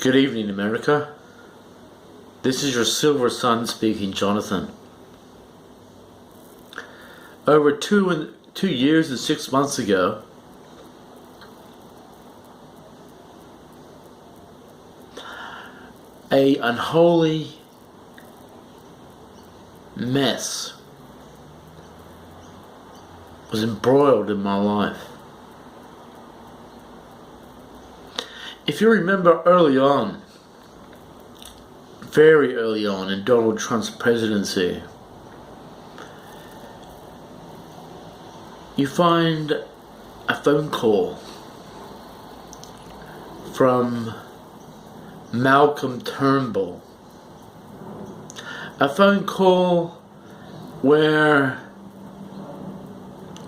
Good evening, America. This is your silver son speaking, Jonathan. Over 2 years and 6 months ago, a unholy mess was embroiled in my life. If you remember early on, very early on in Donald Trump's presidency, you find a phone call from Malcolm Turnbull. A phone call where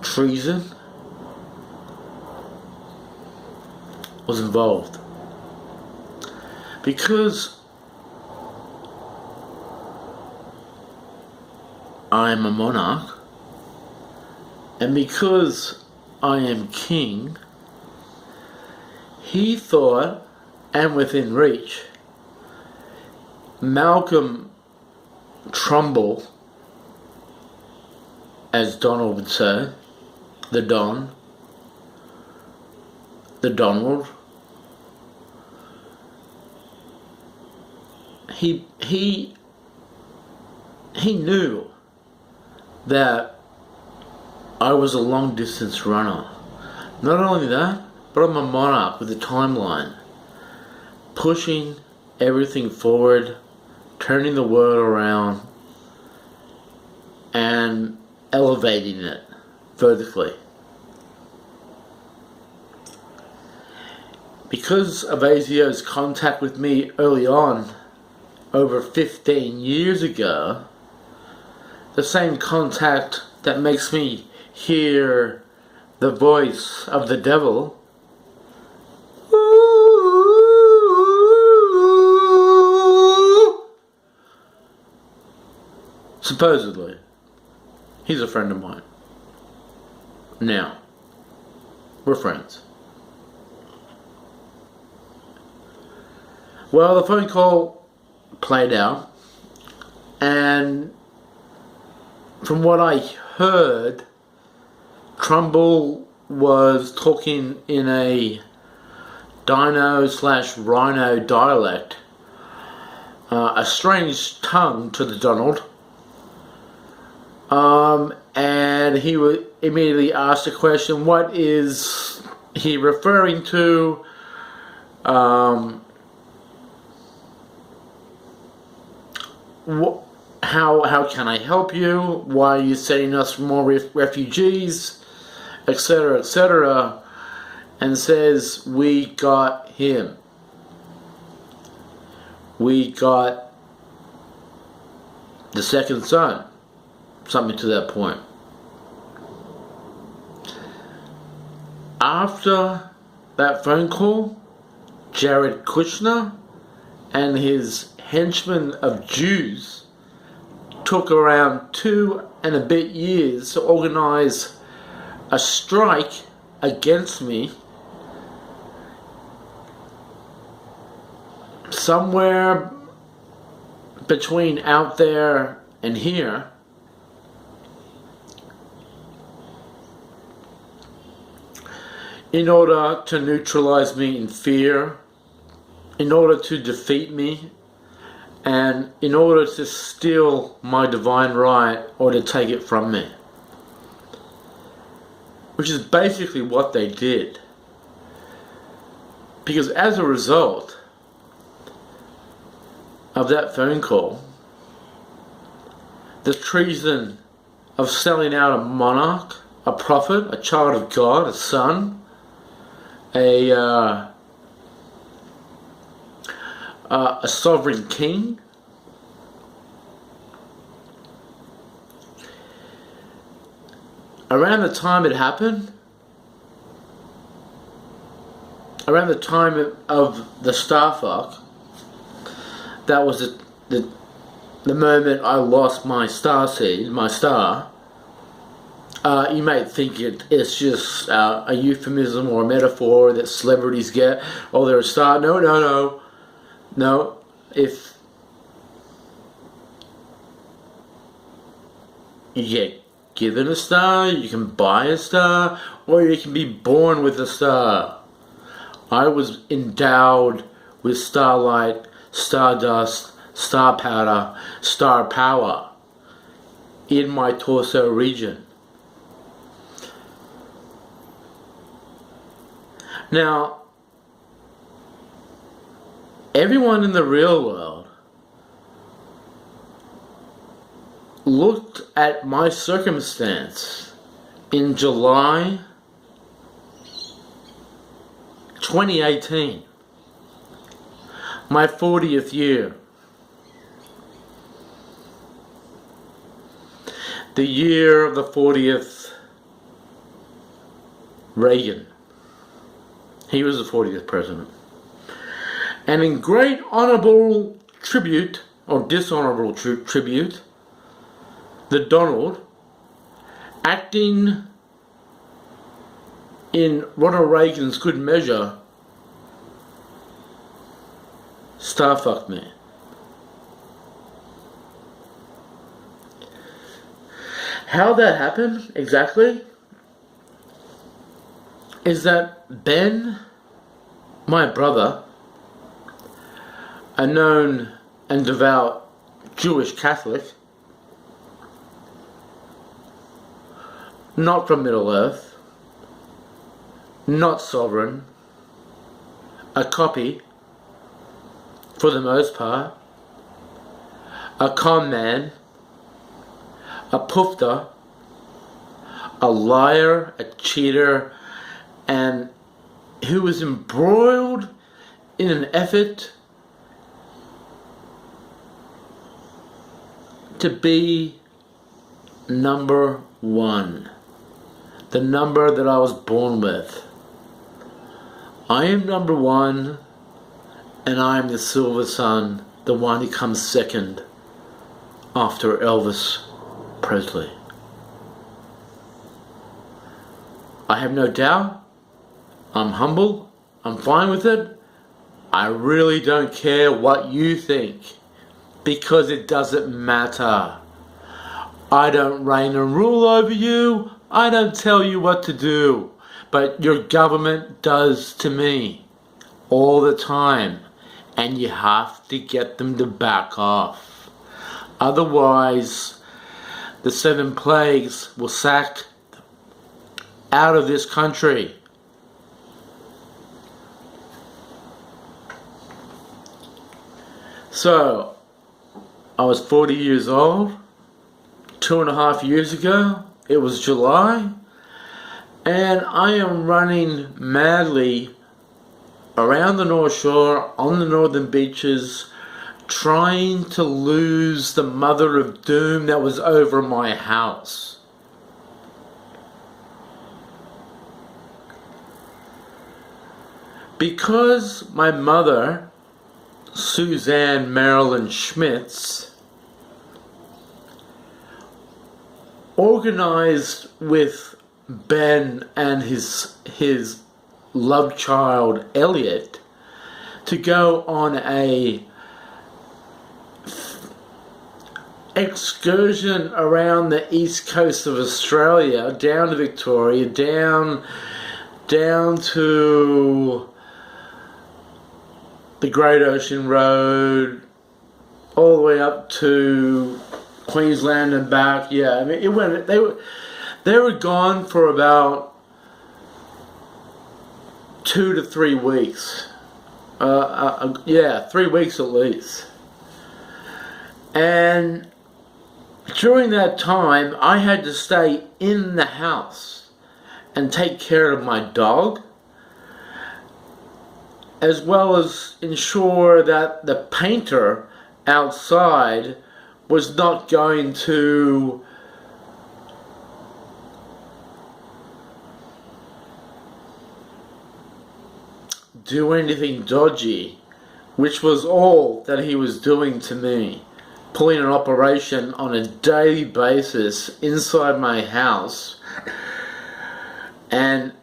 treason was involved. Because I am a monarch, and because I am king, he thought, and within reach, Malcolm Turnbull, as Donald would say, the Don, the Donald, he knew that I was a long distance runner. Not only that, but I'm a monarch with a timeline, pushing everything forward, turning the world around, and elevating it vertically. Because of ASIO's contact with me early on, over 15 years ago, the same contact that makes me hear the voice of the devil, supposedly, he's a friend of mine. Now, we're friends. Well, the phone call played out, and from what I heard, Trumbull was talking in a Dino/Rhino dialect, a strange tongue to the Donald, and he would immediately ask the question, what is he referring to? How can I help you? Why are you sending us more refugees? Etc., etc. And says, we got him. We got the second son. Something to that point. After that phone call, Jared Kushner and his henchmen of Jews took around 2 and a bit years to organize a strike against me somewhere between out there and here, in order to neutralize me in fear, in order to defeat me, and in order to steal my divine right or to take it from me. Which is basically what they did. Because as a result of that phone call, the treason of selling out a monarch, a prophet, a child of God, a son, a sovereign king, around the time it happened, around the time of the Starfuck, that was the moment I lost my star seed, my star. You might think it's just a euphemism or a metaphor that celebrities get. Oh, they're a star. No. No, if you get given a star, you can buy a star, or you can be born with a star. I was endowed with starlight, stardust, star powder, star power in my torso region. Now, everyone in the real world looked at my circumstance in July 2018, my 40th year, the year of the 40th Reagan. He was the 40th president. And in great honorable tribute, or dishonorable tribute, the Donald, acting in Ronald Reagan's good measure, starfucked me. How that happened exactly is that Ben, my brother, a known and devout Jewish Catholic, not from Middle Earth, not sovereign, a copy, for the most part, a con man, a poofter, a liar, a cheater, and who was embroiled in an effort to be number one, the number that I was born with. I am number one, and I am the silver sun, the one who comes second after Elvis Presley. I have no doubt. I'm humble. I'm fine with it. I really don't care what you think, because it doesn't matter. I don't reign and rule over you. I don't tell you what to do. But your government does to me all the time. And you have to get them to back off. Otherwise, the 7 plagues will sack out of this country. So, I was 40 years old, 2.5 years ago. It was July, and I am running madly around the North Shore, on the northern beaches, trying to lose the mother of doom that was over my house. Because my mother, Suzanne Marilyn Schmitz, organized with Ben and his love child Elliot to go on a excursion around the east coast of Australia, down to Victoria, down to the Great Ocean Road, all the way up to Queensland and back. Yeah, I mean, they were gone for about 2 to 3 weeks. 3 weeks at least. And during that time, I had to stay in the house and take care of my dog, as well as ensure that the painter outside was not going to do anything dodgy, which was all that he was doing to me, pulling an operation on a daily basis inside my house. And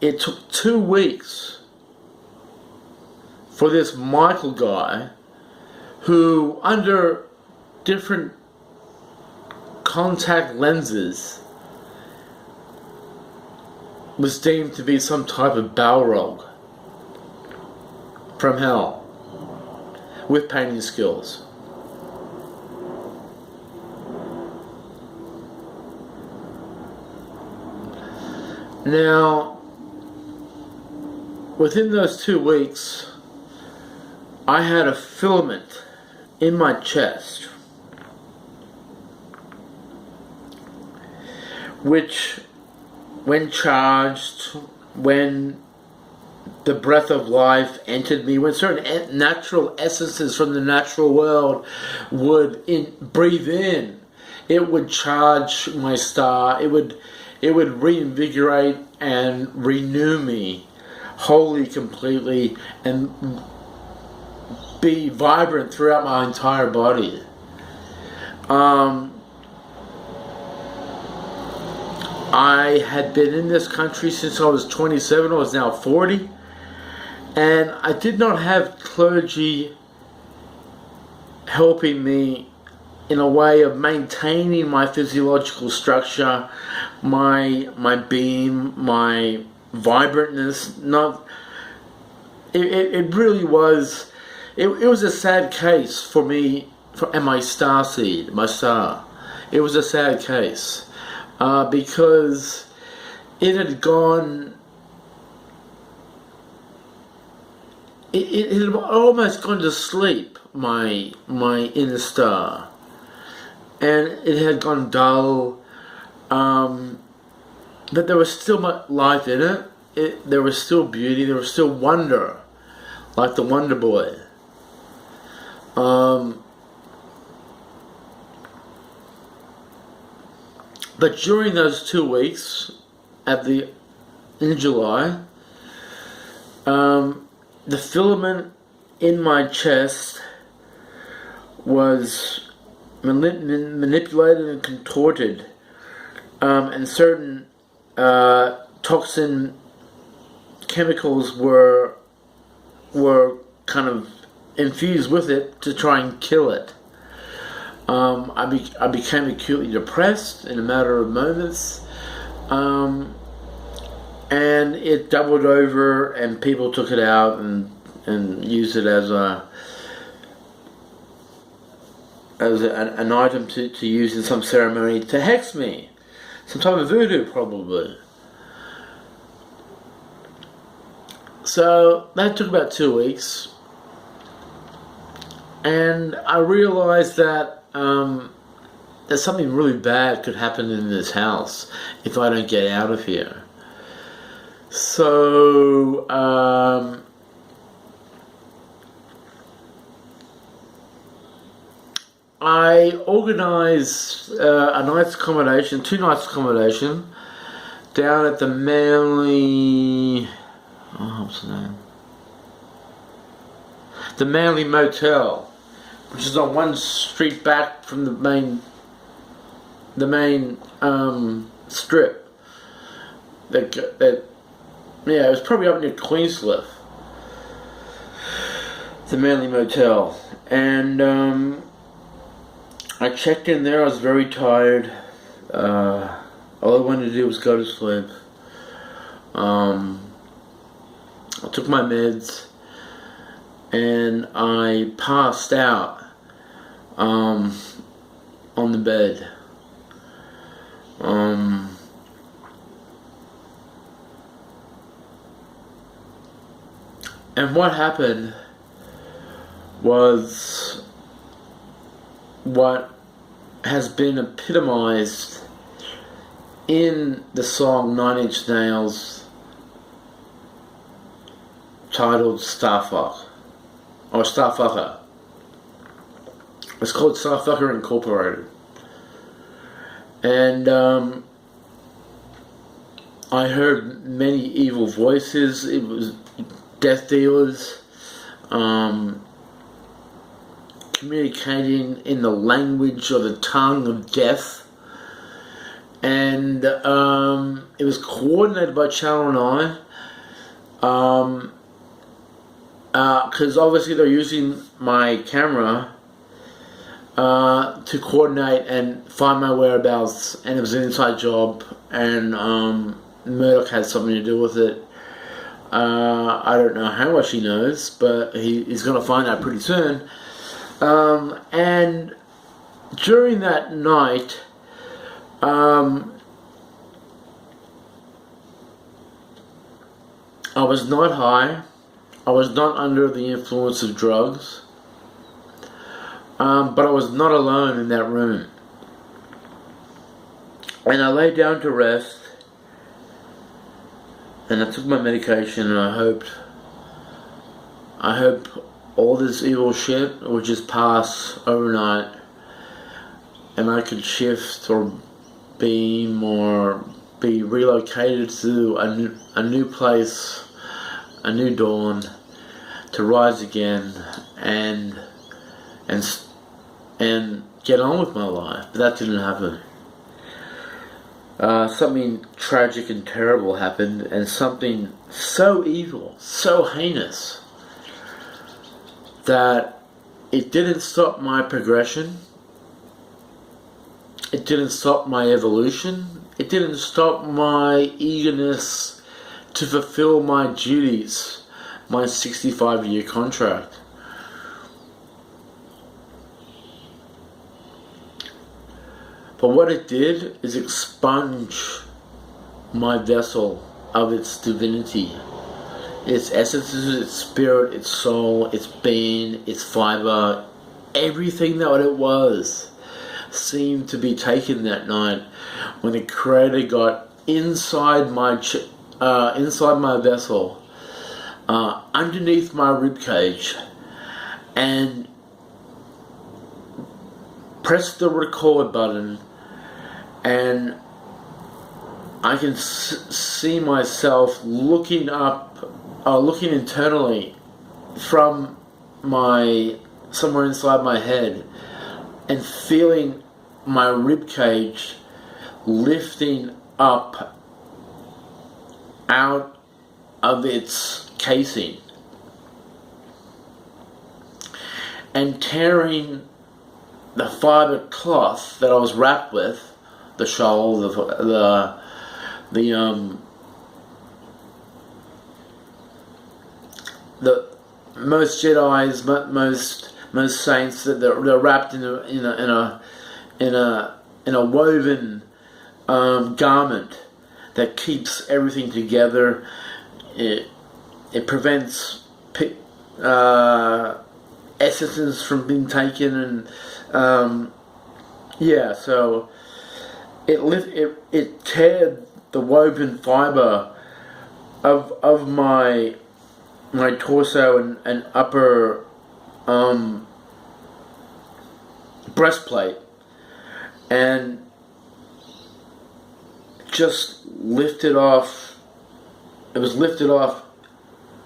it took 2 weeks for this Michael guy who, under different contact lenses, was deemed to be some type of Balrog from hell with painting skills. Now, within those 2 weeks, I had a filament in my chest, which, when charged, when the breath of life entered me, when certain natural essences from the natural world would breathe in, it would charge my star. It would reinvigorate and renew me wholly, completely, and be vibrant throughout my entire body. I had been in this country since I was 27. I was now 40. And I did not have clergy helping me in a way of maintaining my physiological structure, my being, my vibrantness. It really was. It was a sad case for me, and my star seed, my star. It was a sad case. Because it had gone, it had almost gone to sleep, my inner star, and it had gone dull, but there was still much life in it. There was still beauty, there was still wonder, like the Wonder Boy. But during those 2 weeks, in July, the filament in my chest was manipulated and contorted, and certain toxin chemicals were kind of infused with it to try and kill it. I became acutely depressed in a matter of moments, and it doubled over, and people took it out and used it as an item to use in some ceremony to hex me, some type of voodoo probably. So that took about 2 weeks, and I realized that something really bad could happen in this house if I don't get out of here. So I organized a night's accommodation, 2 nights accommodation, down at the Manly, what's the name? The Manly Motel, which is on one street back from the main strip. It was probably up near Queenscliff, the Manly Motel, and I checked in there. I was very tired. All I wanted to do was go to sleep. I took my meds, and I passed out on the bed. And what happened was what has been epitomized in the song 9 Inch Nails, titled Starfuck, or Starfucker. It's called Starfucker Incorporated. And I heard many evil voices. It was death dealers communicating in the language or the tongue of death. And it was coordinated by Channel 9. because obviously they're using my camera to coordinate and find my whereabouts, and it was an inside job, and Murdoch had something to do with it. I don't know how much he knows, but he's going to find out pretty soon. And during that night, I was not high. I was not under the influence of drugs. But I was not alone in that room. And I lay down to rest. And I took my medication, and I hope all this evil shit would just pass overnight, and I could shift or beam or be relocated to a new place, a new dawn, to rise again and get on with my life. But that didn't happen. Something tragic and terrible happened, and something so evil, so heinous, that it didn't stop my progression. It didn't stop my evolution. It didn't stop my eagerness to fulfill my duties, my 65-year contract. But what it did is expunge my vessel of its divinity, its essence, its spirit, its soul, its being, its fiber. Everything that it was seemed to be taken that night when the Creator got inside my vessel, underneath my ribcage, and pressed the record button. And I can see myself looking internally from somewhere inside my head, and feeling my ribcage lifting up out of its casing and tearing the fiber cloth that I was wrapped with, the shawl, most Jedi's, most saints, that they're wrapped in a woven garment that keeps everything together. It prevents essences from being taken, and so it teared the woven fiber of my torso and upper breastplate, and just lifted off. It was lifted off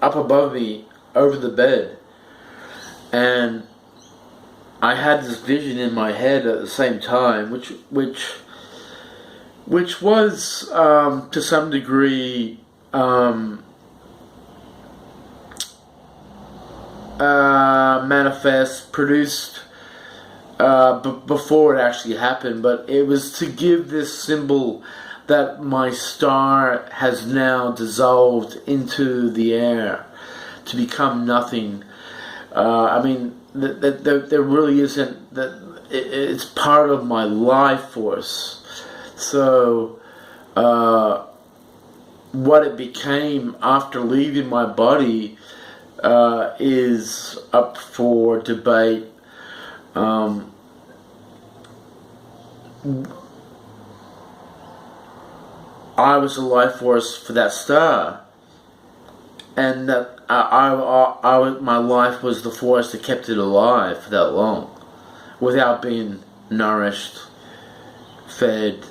up above me over the bed, and I had this vision in my head at the same time, which was to some degree manifest, produced before it actually happened, but it was to give this symbol that my star has now dissolved into the air to become nothing. There really isn't that. It's part of my life force. So, what it became after leaving my body is up for debate. I was the life force for that star, and that my life was the force that kept it alive for that long, without being nourished, fed,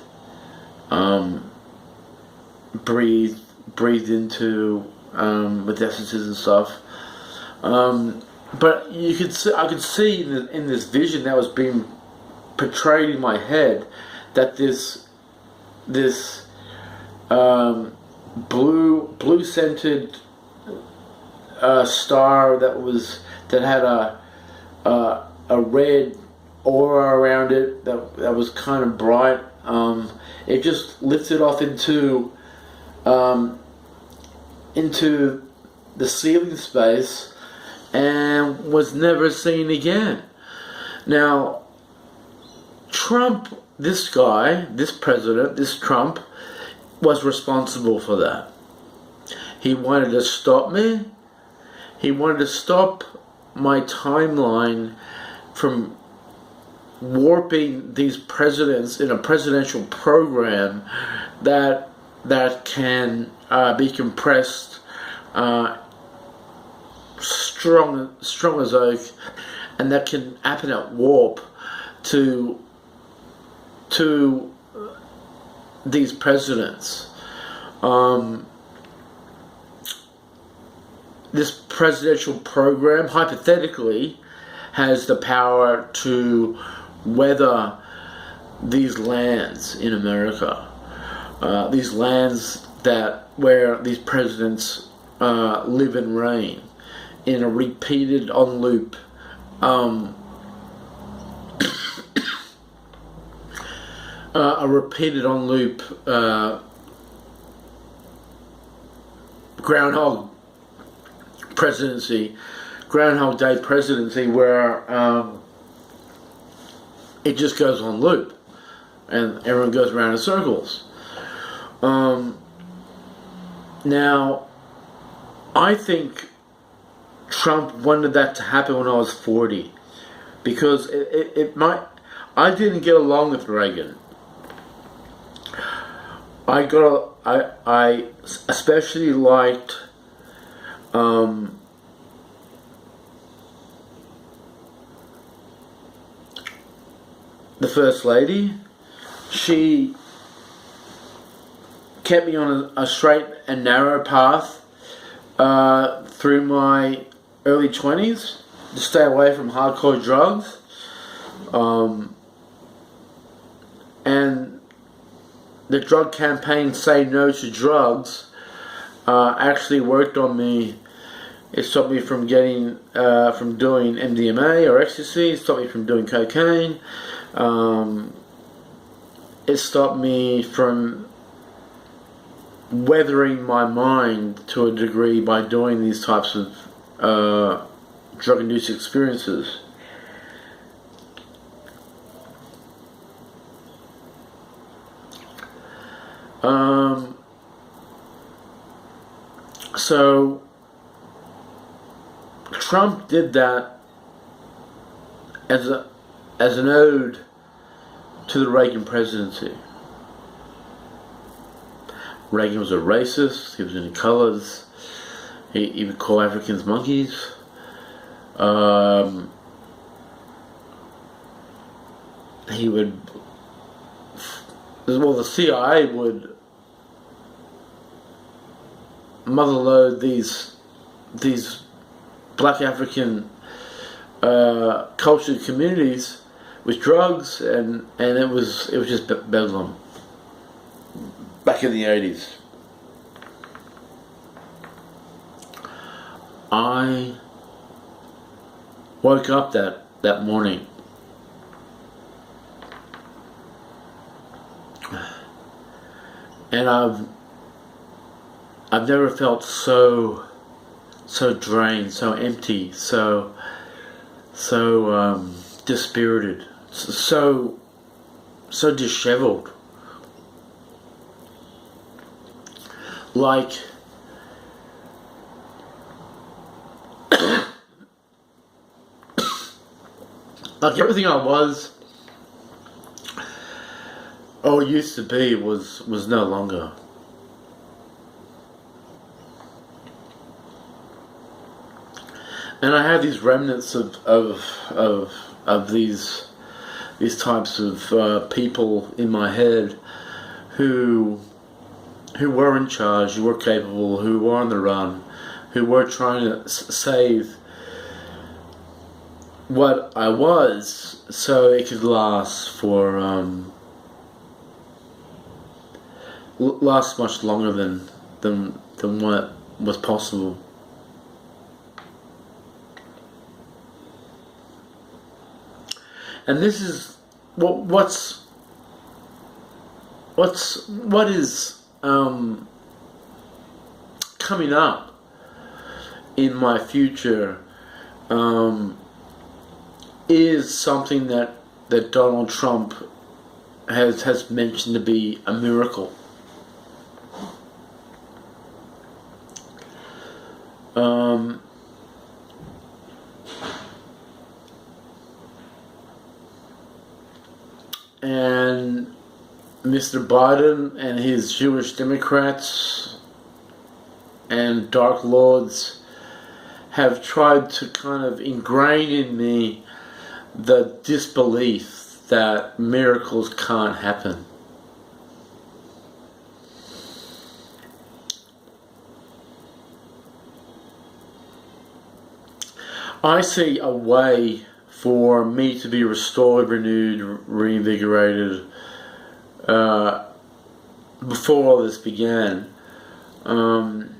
breathed into with essences and stuff. But I could see in this vision that was being portrayed in my head that this blue scented star that had a red aura around it that was kind of bright. It just lifted off into the ceiling space and was never seen again. Now, Trump, this guy, this president, this Trump, was responsible for that. He wanted to stop me. He wanted to stop my timeline from warping these presidents in a presidential program that can be compressed strong as oak, and that can happen at warp to these presidents. This presidential program, hypothetically, has the power to weather these lands in America. These lands where these presidents live and reign in a repeated on loop Groundhog Day presidency, where it just goes on loop and everyone goes around in circles. Now, I think Trump wanted that to happen when I was 40, because I didn't get along with Reagan. I especially liked the First Lady. She kept me on a straight and narrow path through my early 20s to stay away from hardcore drugs. And the drug campaign Say No to Drugs actually worked on me. It stopped me from doing MDMA or ecstasy. It stopped me from doing cocaine. It stopped me from weathering my mind to a degree by doing these types of drug-induced experiences. So Trump did that as an ode to the Reagan presidency. Reagan was a racist. He was into colors. He would call Africans monkeys. He would. Well, the CIA would motherload these black African cultured communities with drugs, and it was just bedlam back in the 80s. I woke up that morning and I've never felt so drained, so empty, so dispirited, so disheveled. Like everything I was or used to be was no longer. And I had these remnants of these types of people in my head who were in charge, who were capable, who were on the run, who were trying to save what I was so it could last much longer than what was possible. And this is what is coming up in my future is something that Donald Trump has mentioned to be a miracle. And Mr. Biden and his Jewish Democrats and Dark Lords have tried to kind of ingrain in me the disbelief that miracles can't happen. I see a way for me to be restored, renewed, reinvigorated before all this began. And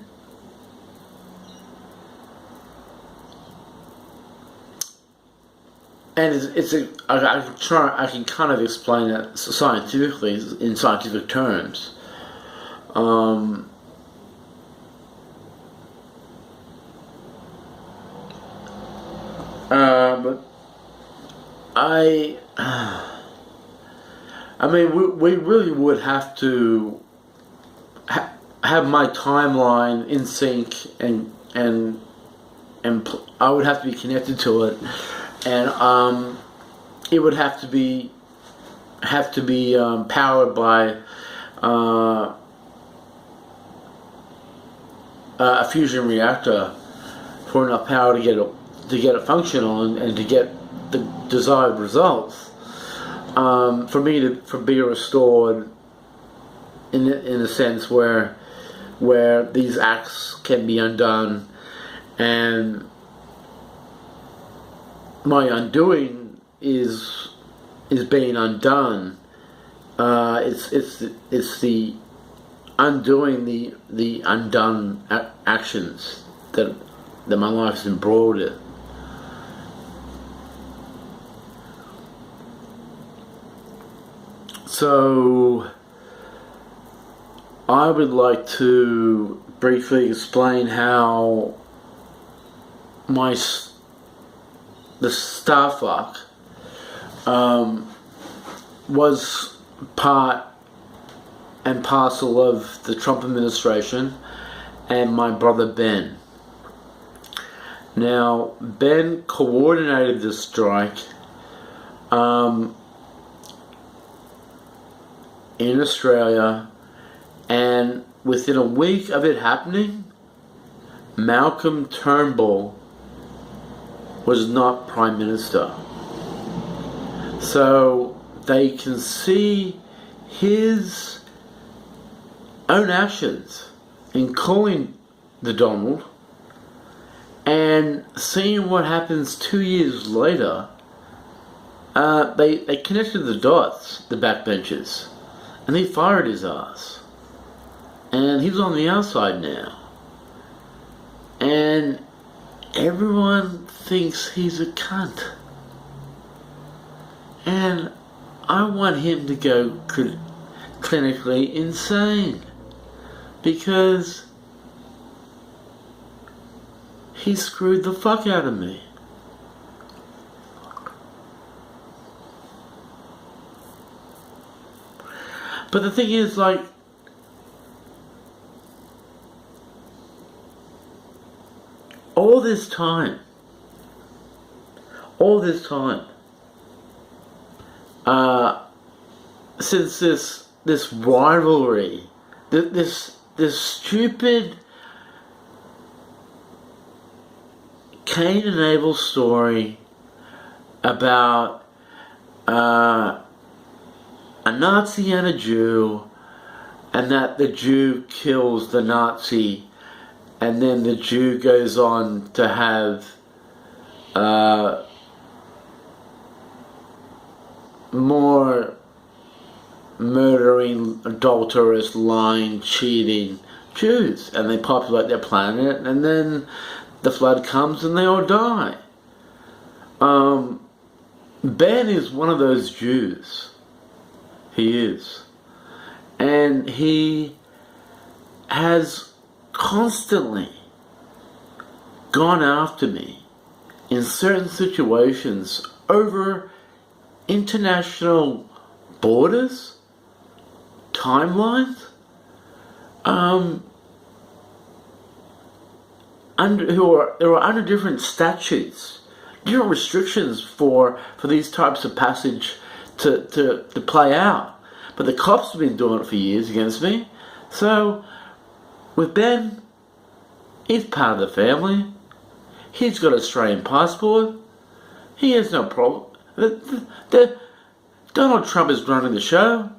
I can kind of explain it scientifically, in scientific terms. But I mean, we really would have to have my timeline in sync, and I would have to be connected to it, and it would have to be powered by a fusion reactor for enough power to get it functional and to get the desired results. For me to be restored in a sense where these acts can be undone, and my undoing is being undone. It's the undoing the undone actions that my life's embroiled in. So I would like to briefly explain how the Starfuck was part and parcel of the Trump administration and my brother Ben. Now, Ben coordinated this strike in Australia, and within a week of it happening, Malcolm Turnbull was not Prime Minister. So they can see his own actions in calling the Donald, and seeing what happens 2 years later. They connected the dots, the backbenchers, and they fired his ass. And he's on the outside now. And everyone thinks he's a cunt. And I want him to go clinically insane. Because he screwed the fuck out of me. But the thing is, like, all this time, since this rivalry, this stupid Cain and Abel story about a Nazi and a Jew, and that the Jew kills the Nazi, and then the Jew goes on to have more murdering, adulterous, lying, cheating Jews, and they populate their planet, and then the flood comes and they all die. Ben is one of those Jews. He is. And he has constantly gone after me in certain situations over international borders, timelines, who are under different statutes, different restrictions for these types of passage to play out. But the cops have been doing it for years against me. So with Ben, he's part of the family. He's got an Australian passport. He has no problem. Donald Trump is running the show.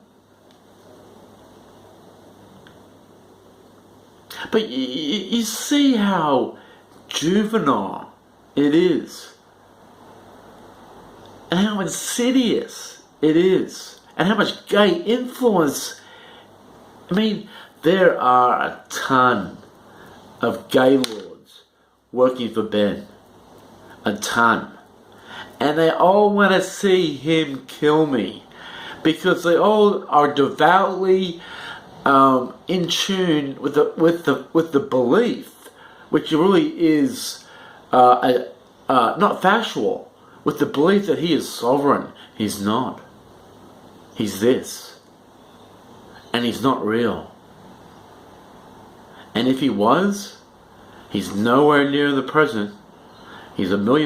But you see how juvenile it is, and how insidious it is, and how much gay influence. I mean, there are a ton of gay lords working for Ben. A ton. And they all want to see him kill me, because they all are devoutly in tune with the belief, which really is not factual, with the belief that he is sovereign. He's not. He's this, and he's not real. And if he was, he's nowhere near the present. He's a million